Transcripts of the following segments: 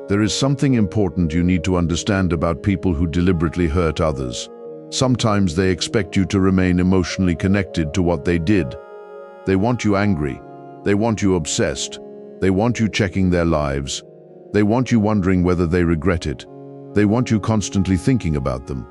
There is something important you need to understand about people who deliberately hurt others. Sometimes they expect you to remain emotionally connected to what they did. They want you angry. They want you obsessed. They want you checking their lives. They want you wondering whether they regret it. They want you constantly thinking about them.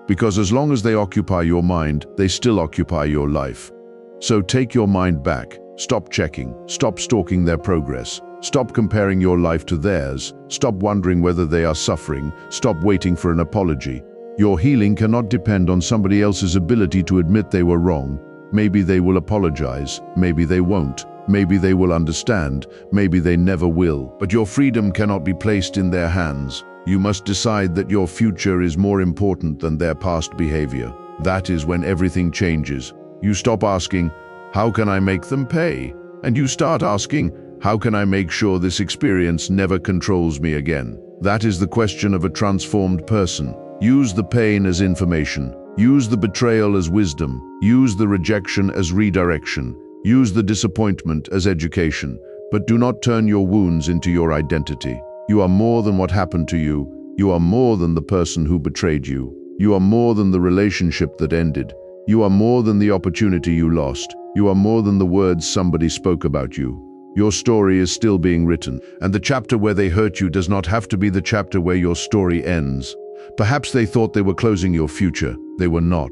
Because as long as they occupy your mind, they still occupy your life. So take your mind back. Stop checking. Stop stalking their progress. Stop comparing your life to theirs. Stop wondering whether they are suffering. Stop waiting for an apology. Your healing cannot depend on somebody else's ability to admit they were wrong. Maybe they will apologize. Maybe they won't. Maybe they will understand. Maybe they never will. But your freedom cannot be placed in their hands. You must decide that your future is more important than their past behavior. That is when everything changes. You stop asking, "How can I make them pay?" And you start asking, "How can I make sure this experience never controls me again?" That is the question of a transformed person. Use the pain as information. Use the betrayal as wisdom. Use the rejection as redirection. Use the disappointment as education. But do not turn your wounds into your identity. You are more than what happened to you. You are more than the person who betrayed you. You are more than the relationship that ended. You are more than the opportunity you lost. You are more than the words somebody spoke about you. Your story is still being written, and the chapter where they hurt you does not have to be the chapter where your story ends. Perhaps they thought they were closing your future. They were not.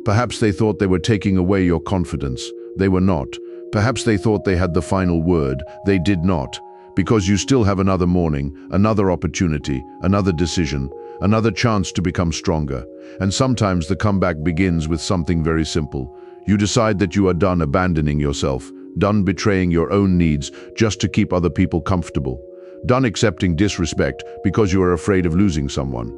Perhaps they thought they were taking away your confidence. They were not. Perhaps they thought they had the final word. They did not. Because you still have another morning, another opportunity, another decision, another chance to become stronger. And sometimes the comeback begins with something very simple. You decide that you are done abandoning yourself, done betraying your own needs just to keep other people comfortable, done accepting disrespect because you are afraid of losing someone,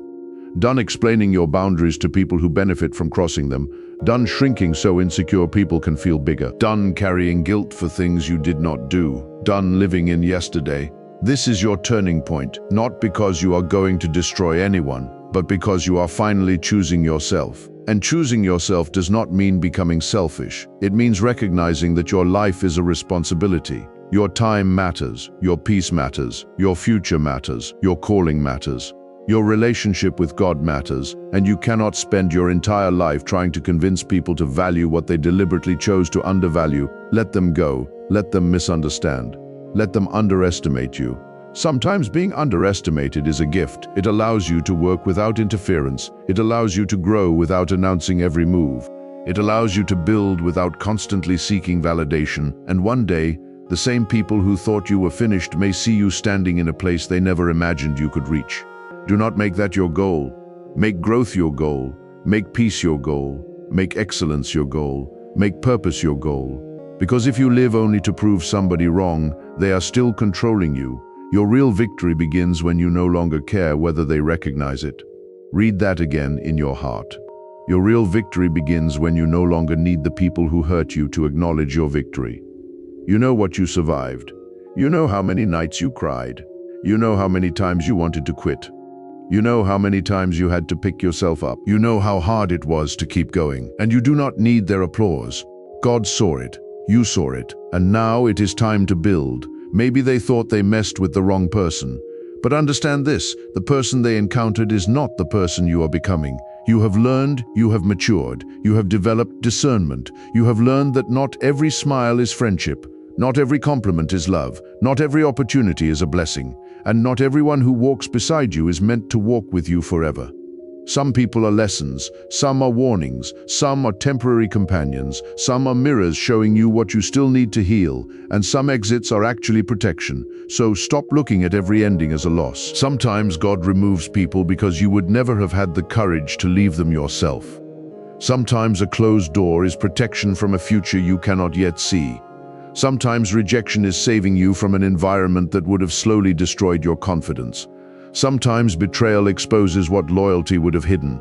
done explaining your boundaries to people who benefit from crossing them, done shrinking so insecure people can feel bigger, done carrying guilt for things you did not do, done living in yesterday. This is your turning point, not because you are going to destroy anyone, but because you are finally choosing yourself. And choosing yourself does not mean becoming selfish. It means recognizing that your life is a responsibility. Your time matters, your peace matters, your future matters, your calling matters. Your relationship with God matters, and you cannot spend your entire life trying to convince people to value what they deliberately chose to undervalue. Let them go. Let them misunderstand. Let them underestimate you. Sometimes being underestimated is a gift. It allows you to work without interference. It allows you to grow without announcing every move. It allows you to build without constantly seeking validation. And one day, the same people who thought you were finished may see you standing in a place they never imagined you could reach. Do not make that your goal. Make growth your goal. Make peace your goal. Make excellence your goal. Make purpose your goal. Because if you live only to prove somebody wrong, they are still controlling you. Your real victory begins when you no longer care whether they recognize it. Read that again in your heart. Your real victory begins when you no longer need the people who hurt you to acknowledge your victory. You know what you survived. You know how many nights you cried. You know how many times you wanted to quit. You know how many times you had to pick yourself up. You know how hard it was to keep going. And you do not need their applause. God saw it. You saw it. And now it is time to build. Maybe they thought they messed with the wrong person. But understand this, the person they encountered is not the person you are becoming. You have learned, you have matured, you have developed discernment. You have learned that not every smile is friendship. Not every compliment is love. Not every opportunity is a blessing. And not everyone who walks beside you is meant to walk with you forever. Some people are lessons, some are warnings, some are temporary companions, some are mirrors showing you what you still need to heal, and some exits are actually protection. So stop looking at every ending as a loss. Sometimes God removes people because you would never have had the courage to leave them yourself. Sometimes a closed door is protection from a future you cannot yet see. Sometimes rejection is saving you from an environment that would have slowly destroyed your confidence. Sometimes betrayal exposes what loyalty would have hidden.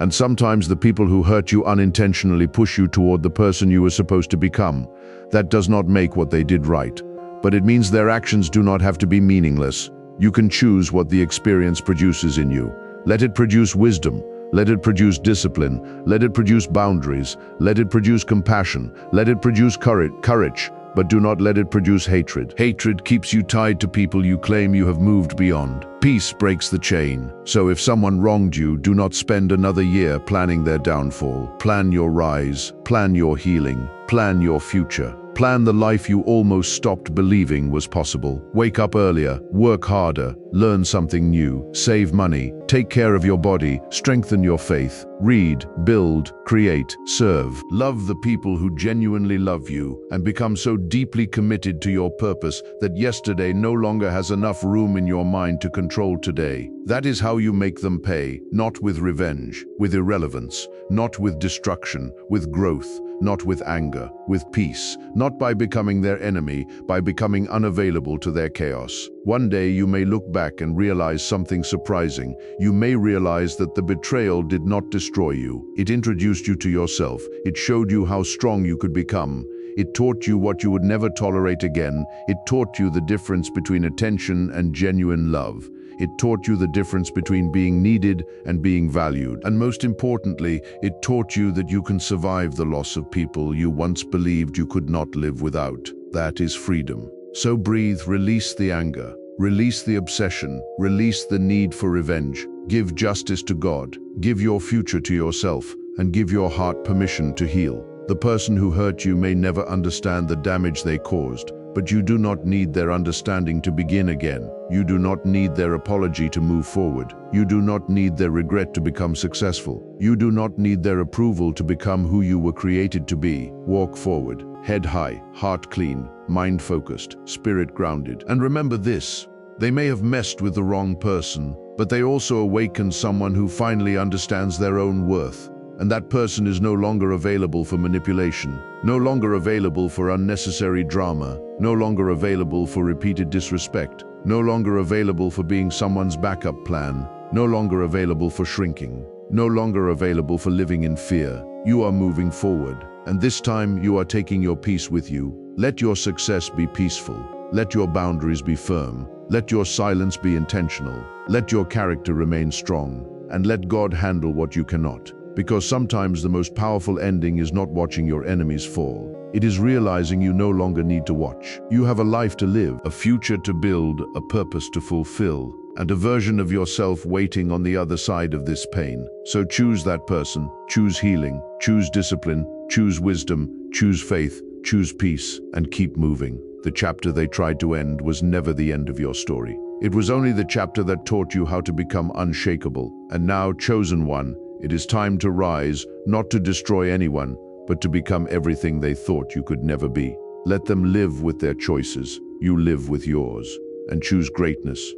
And sometimes the people who hurt you unintentionally push you toward the person you were supposed to become. That does not make what they did right, but it means their actions do not have to be meaningless. You can choose what the experience produces in you. Let it produce wisdom. Let it produce discipline. Let it produce boundaries. Let it produce compassion. Let it produce courage. but do not let it produce hatred. Hatred keeps you tied to people you claim you have moved beyond. Peace breaks the chain. So if someone wronged you, do not spend another year planning their downfall. Plan your rise, plan your healing, plan your future. Plan the life you almost stopped believing was possible. Wake up earlier, work harder, learn something new, save money, take care of your body, strengthen your faith, read, build, create, serve. Love the people who genuinely love you and become so deeply committed to your purpose that yesterday no longer has enough room in your mind to control today. That is how you make them pay, not with revenge, with irrelevance, not with destruction, with growth, not with anger, with peace, not by becoming their enemy, by becoming unavailable to their chaos. One day you may look back and realize something surprising. You may realize that the betrayal did not destroy you. It introduced you to yourself. It showed you how strong you could become. It taught you what you would never tolerate again. It taught you the difference between attention and genuine love. It taught you the difference between being needed and being valued. And most importantly, it taught you that you can survive the loss of people you once believed you could not live without. That is freedom. So breathe, release the anger, release the obsession, release the need for revenge. Give justice to God, give your future to yourself, and give your heart permission to heal. The person who hurt you may never understand the damage they caused, but you do not need their understanding to begin again. You do not need their apology to move forward. You do not need their regret to become successful. You do not need their approval to become who you were created to be. Walk forward, head high, heart clean, mind focused, spirit grounded. And remember this, they may have messed with the wrong person, but they also awakened someone who finally understands their own worth. And that person is no longer available for manipulation, no longer available for unnecessary drama, no longer available for repeated disrespect, no longer available for being someone's backup plan, no longer available for shrinking, no longer available for living in fear. You are moving forward, and this time you are taking your peace with you. Let your success be peaceful. Let your boundaries be firm. Let your silence be intentional. Let your character remain strong, and let God handle what you cannot. Because sometimes the most powerful ending is not watching your enemies fall. It is realizing you no longer need to watch. You have a life to live, a future to build, a purpose to fulfill, and a version of yourself waiting on the other side of this pain. So choose that person, choose healing, choose discipline, choose wisdom, choose faith, choose peace, and keep moving. The chapter they tried to end was never the end of your story. It was only the chapter that taught you how to become unshakable. And now, chosen one, it is time to rise, not to destroy anyone, but to become everything they thought you could never be. Let them live with their choices. You live with yours. And choose greatness,